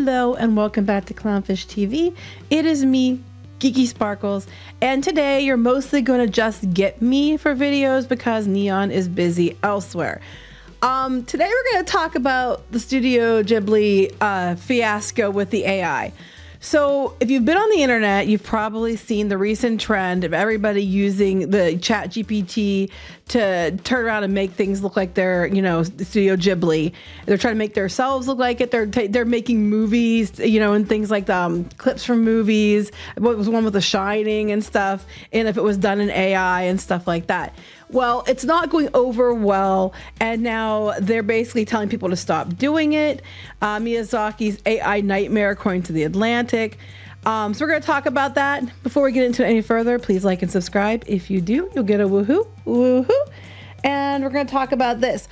Hello and welcome back to Clownfish TV. It is me, Geeky Sparkles, and today you're mostly going to just get me for videos because Neon is busy elsewhere. Today we're going to talk about the Studio Ghibli fiasco with the AI. So if you've been on the internet, you've probably seen the recent trend of everybody using the chat GPT to turn around and make things look like they're, Studio Ghibli. They're trying to make themselves look like it. They're making movies, and things like clips from movies. What was one with The Shining and stuff. And if it was done in AI and stuff like that. Well, it's not going over well, and now they're basically telling people to stop doing it. Miyazaki's AI nightmare, according to The Atlantic. So we're going to talk about that. Before we get into it any further, please like and subscribe. If you do, you'll get a woohoo, woohoo. And we're going to talk about this.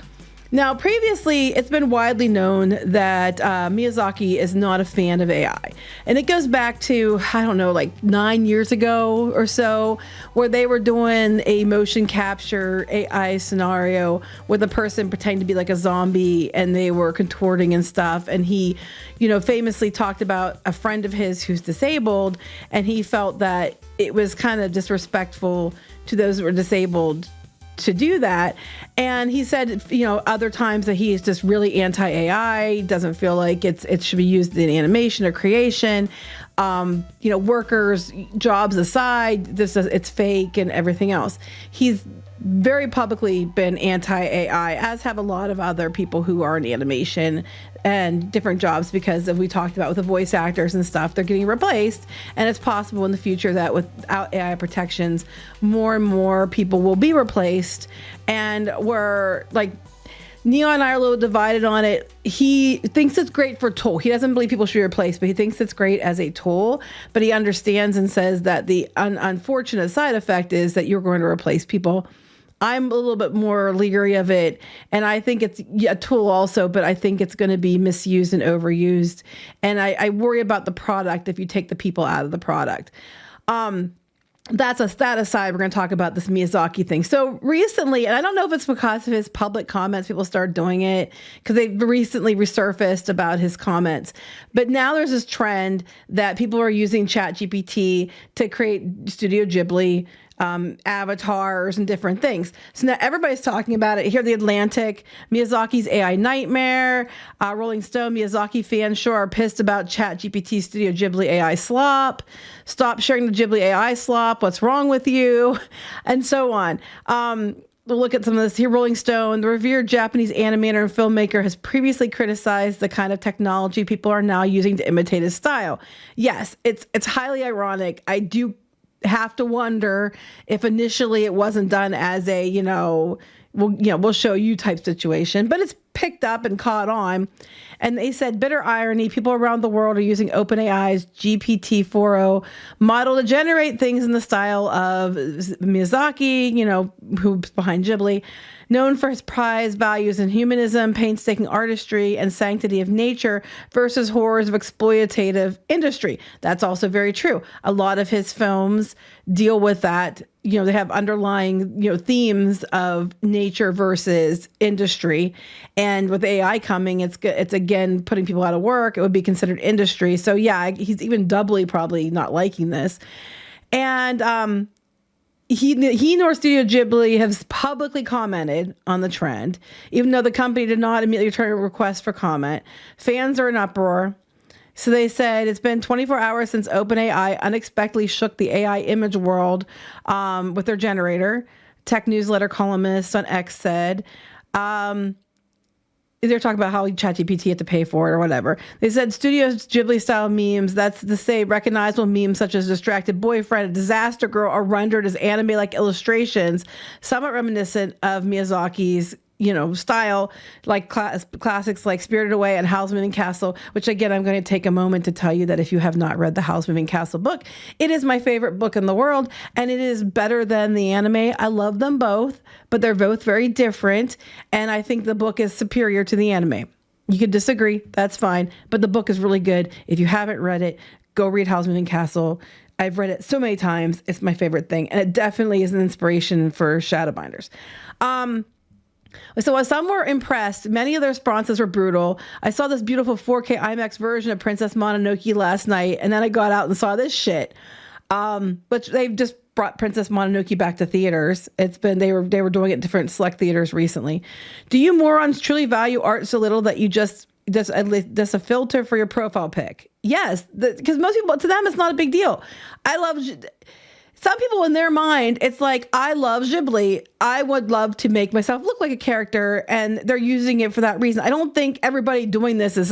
Now, previously, it's been widely known that Miyazaki is not a fan of AI. And it goes back to, 9 years ago or so, where they were doing a motion capture AI scenario with a person pretending to be like a zombie and they were contorting and stuff. And he, famously talked about a friend of his who's disabled, and he felt that it was kind of disrespectful to those who were disabled to do that. And he said, other times that he is just really anti-AI, doesn't feel like it should be used in animation or creation. Workers, jobs aside, it's fake and everything else. He's very publicly been anti-AI, as have a lot of other people who are in animation and different jobs, because as we talked about with the voice actors and stuff, they're getting replaced. And it's possible in the future that without AI protections, more and more people will be replaced. And we're like, Neon and I are a little divided on it. He thinks it's great for a tool. He doesn't believe people should be replaced, but he thinks it's great as a tool. But he understands and says that the unfortunate side effect is that you're going to replace people. I'm a little bit more leery of it, and I think it's a tool also, but I think it's going to be misused and overused. And I worry about the product if you take the people out of the product. That aside, we're going to talk about this Miyazaki thing. So recently, and I don't know if it's because of his public comments, people started doing it because they recently resurfaced about his comments. But now there's this trend that people are using ChatGPT to create Studio Ghibli avatars and different things. So now everybody's talking about it. Here, The Atlantic, Miyazaki's AI nightmare, Rolling Stone, Miyazaki fans sure are pissed about ChatGPT Studio Ghibli AI slop. Stop sharing the Ghibli AI slop. What's wrong with you? And so on. We'll look at some of this here. Rolling Stone, the revered Japanese animator and filmmaker, has previously criticized the kind of technology people are now using to imitate his style. Yes, it's highly ironic. I do have to wonder if initially it wasn't done as a, we'll show you type situation, but it's picked up and caught on. And they said, bitter irony, people around the world are using OpenAI's GPT-4o model to generate things in the style of Miyazaki, who's behind Ghibli, known for his prized values in humanism, painstaking artistry, and sanctity of nature versus horrors of exploitative industry. That's also very true. A lot of his films deal with that. They have underlying, themes of nature versus industry. And with AI coming, it's again putting people out of work. It would be considered industry. So yeah, he's even doubly probably not liking this. And he nor Studio Ghibli has publicly commented on the trend, even though the company did not immediately return a request for comment. Fans are in uproar. So they said it's been 24 hours since OpenAI unexpectedly shook the AI image world with their generator. Tech newsletter columnist on X said, they're talking about how ChatGPT had to pay for it or whatever. They said Studio Ghibli style memes, that's to say recognizable memes such as distracted boyfriend, a disaster girl, are rendered as anime-like illustrations, somewhat reminiscent of Miyazaki's style, like classics like Spirited Away and Howl's Moving Castle, which again, I'm going to take a moment to tell you that if you have not read the Howl's Moving Castle book, it is my favorite book in the world, and it is better than the anime. I love them both, but they're both very different, and I think the book is superior to the anime. You could disagree, that's fine, but the book is really good. If you haven't read it, go read Howl's Moving Castle. I've read it so many times. It's my favorite thing, and it definitely is an inspiration for Shadowbinders. So while some were impressed, many of their responses were brutal. I saw this beautiful 4K IMAX version of Princess Mononoke last night, and then I got out and saw this shit. But they've just brought Princess Mononoke back to theaters. They were doing it in different select theaters recently. Do you morons truly value art so little that you just a filter for your profile pic? Yes, because most people, to them, it's not a big deal. Some people in their mind, it's like, I love Ghibli. I would love to make myself look like a character, and they're using it for that reason. I don't think everybody doing this has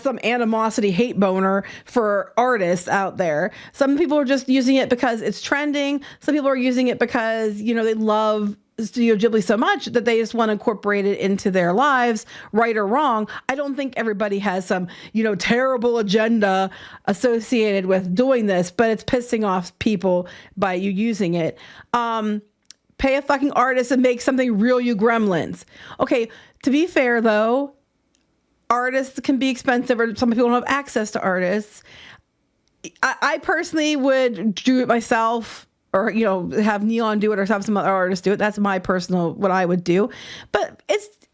some animosity, hate boner for artists out there. Some people are just using it because it's trending. Some people are using it because, they love Studio Ghibli so much that they just want to incorporate it into their lives, right or wrong. I don't think everybody has some, terrible agenda associated with doing this, but it's pissing off people by you using it. Pay a fucking artist and make something real, you gremlins. Okay, to be fair though, artists can be expensive, or some people don't have access to artists. I personally would do it myself, or, have Neon do it, or have some other artists do it. That's my personal, what I would do. But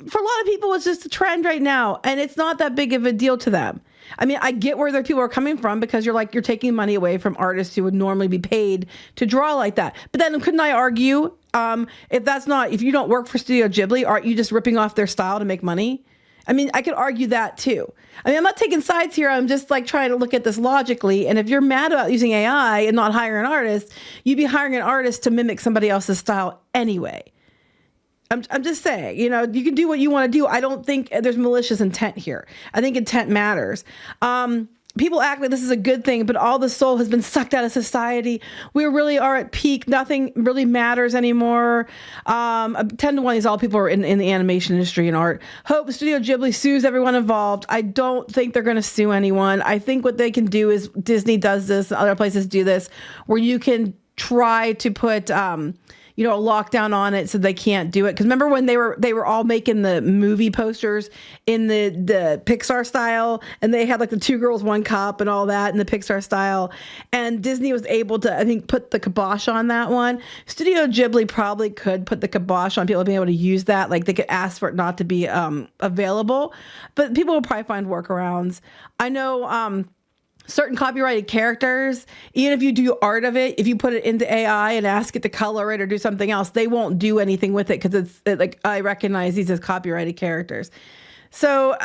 for a lot of people, it's just a trend right now, and it's not that big of a deal to them. I mean, I get where their people are coming from, because you're taking money away from artists who would normally be paid to draw like that. But then couldn't I argue, if you don't work for Studio Ghibli, aren't you just ripping off their style to make money? I mean, I could argue that too. I mean, I'm not taking sides here. I'm just trying to look at this logically. And if you're mad about using AI and not hiring an artist, you'd be hiring an artist to mimic somebody else's style anyway. I'm just saying, you can do what you want to do. I don't think there's malicious intent here. I think intent matters. People act like this is a good thing, but all the soul has been sucked out of society. We really are at peak. Nothing really matters anymore. 10 to 1 is all people are in the animation industry and art. Hope Studio Ghibli sues everyone involved. I don't think they're going to sue anyone. I think what they can do is, Disney does this, other places do this, where you can try to put a lockdown on it so they can't do it. Because remember when they were all making the movie posters in the Pixar style, and they had the 2 girls, 1 cup and all that in the Pixar style, and Disney was able to, I think, put the kibosh on that one. Studio Ghibli probably could put the kibosh on people being able to use that. They could ask for it not to be available, but people will probably find workarounds. I know certain copyrighted characters, even if you do art of it, if you put it into AI and ask it to color it or do something else, they won't do anything with it, because I recognize these as copyrighted characters. So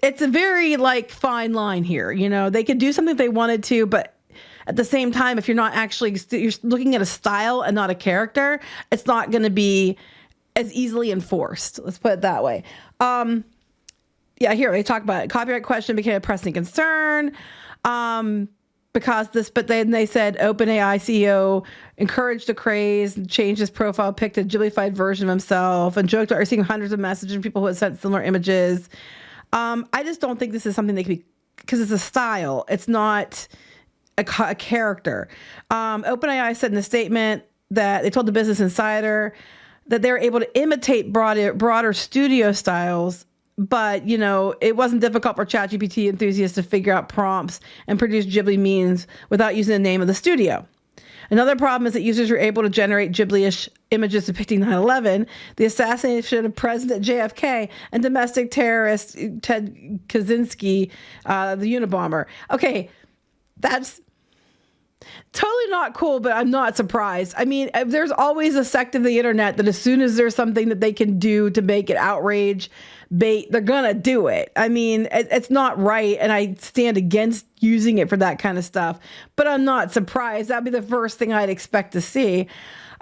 it's a very fine line here. They could do something if they wanted to, but at the same time, if you're not actually, you're looking at a style and not a character, it's not going to be as easily enforced. Let's put it that way. Here they talk about it. Copyright question became a pressing concern. But then they said OpenAI CEO encouraged the craze and changed his profile, picked a Ghiblified version of himself, and joked about receiving hundreds of messages from people who had sent similar images. I just don't think this is something they could be, because it's a style. It's not a character. OpenAI said in a statement that they told the Business Insider that they were able to imitate broader studio styles, but, it wasn't difficult for ChatGPT enthusiasts to figure out prompts and produce Ghibli memes without using the name of the studio. Another problem is that users were able to generate Ghibli-ish images depicting 9/11, the assassination of President JFK, and domestic terrorist Ted Kaczynski, the Unabomber. Okay, that's totally not cool, but I'm not surprised. I mean, there's always a sect of the internet that as soon as there's something that they can do to make it outrage bait, they're gonna do it. I mean, it's not right, and I stand against using it for that kind of stuff, but I'm not surprised. That'd be the first thing I'd expect to see.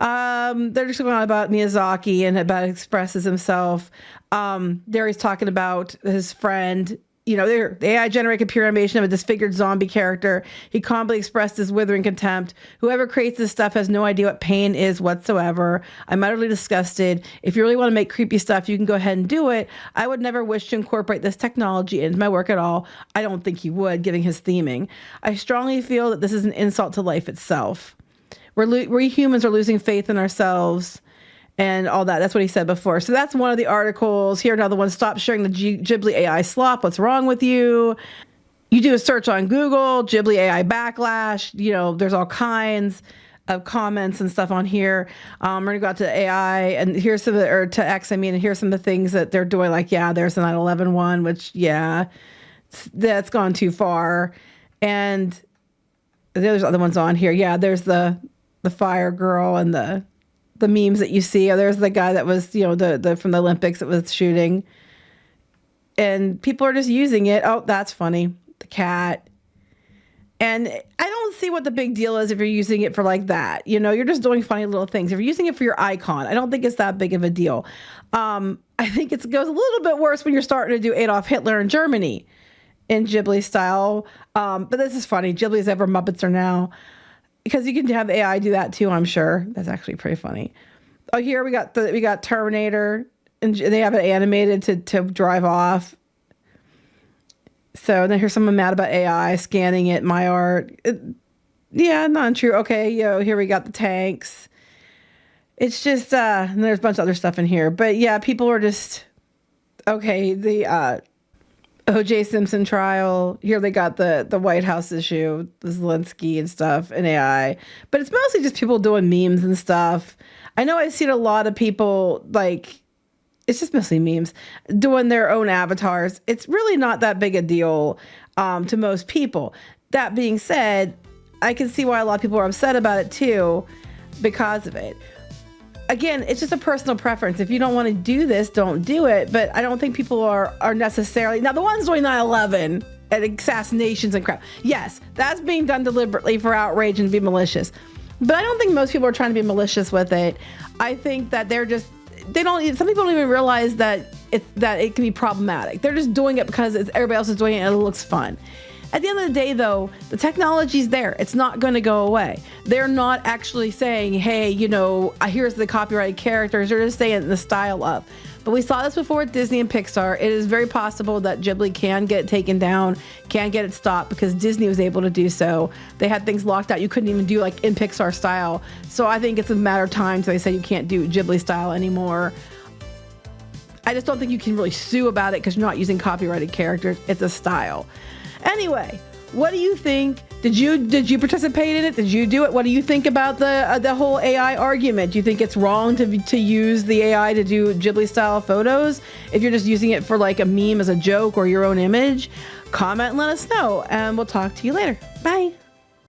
They're just going on about Miyazaki and about expresses himself. There he's talking about his friend. The AI generated computer animation of a disfigured zombie character. He calmly expressed his withering contempt. Whoever creates this stuff has no idea what pain is whatsoever. I'm utterly disgusted. If you really want to make creepy stuff, you can go ahead and do it. I would never wish to incorporate this technology into my work at all. I don't think he would, given his theming. I strongly feel that this is an insult to life itself. We humans are losing faith in ourselves and all that. That's what he said before. So that's one of the articles. Here, another one. Stop sharing the Ghibli AI slop. What's wrong with you? You do a search on Google, Ghibli AI Backlash. There's all kinds. of comments and stuff on here. We're gonna go out to AI and here's some of the, or to X, I mean, and here's some of the things that they're doing. Like, yeah, there's the 9/11 one, which that's gone too far. And there's other ones on here. Yeah, there's the fire girl and the memes that you see. Oh, there's the guy that was, the from the Olympics that was shooting. And people are just using it. Oh, that's funny. The cat. And I don't see what the big deal is if you're using it for like that. You're just doing funny little things. If you're using it for your icon, I don't think it's that big of a deal. I think it goes a little bit worse when you're starting to do Adolf Hitler in Germany in Ghibli style. But this is funny. Ghibli's ever Muppets are now. Because you can have AI do that too, I'm sure. That's actually pretty funny. Oh, here we got Terminator, and they have it animated to drive off. So then here's someone mad about AI scanning it. My art, yeah, not true. Okay, here we got the tanks. It's just and there's a bunch of other stuff in here, but yeah, people are just okay. The O.J. Simpson trial. Here they got the White House issue, the Zelensky and stuff, and AI. But it's mostly just people doing memes and stuff. I know I've seen a lot of people, it's just mostly memes, doing their own avatars. It's really not that big a deal to most people. That being said, I can see why a lot of people are upset about it too because of it. Again, it's just a personal preference. If you don't want to do this, don't do it. But I don't think people are necessarily... Now, the ones doing 9/11 and assassinations and crap, yes, that's being done deliberately for outrage and to be malicious. But I don't think most people are trying to be malicious with it. I think that some people don't even realize that it can be problematic. They're just doing it because everybody else is doing it and it looks fun. At the end of the day, though, the technology's there. It's not going to go away. They're not actually saying, hey, here's the copyrighted characters. They're just saying the style of. But we saw this before with Disney and Pixar. It is very possible that Ghibli can get it taken down, can get it stopped, because Disney was able to do so. They had things locked out you couldn't even do in Pixar style. So I think it's a matter of time. So they say you can't do Ghibli style anymore. I just don't think you can really sue about it because you're not using copyrighted characters. It's a style. Anyway, what do you think? Did you participate in it? Did you do it? What do you think about the whole AI argument? Do you think it's wrong to use the AI to do Ghibli style photos? If you're just using it for a meme as a joke or your own image, comment and let us know, and we'll talk to you later. Bye.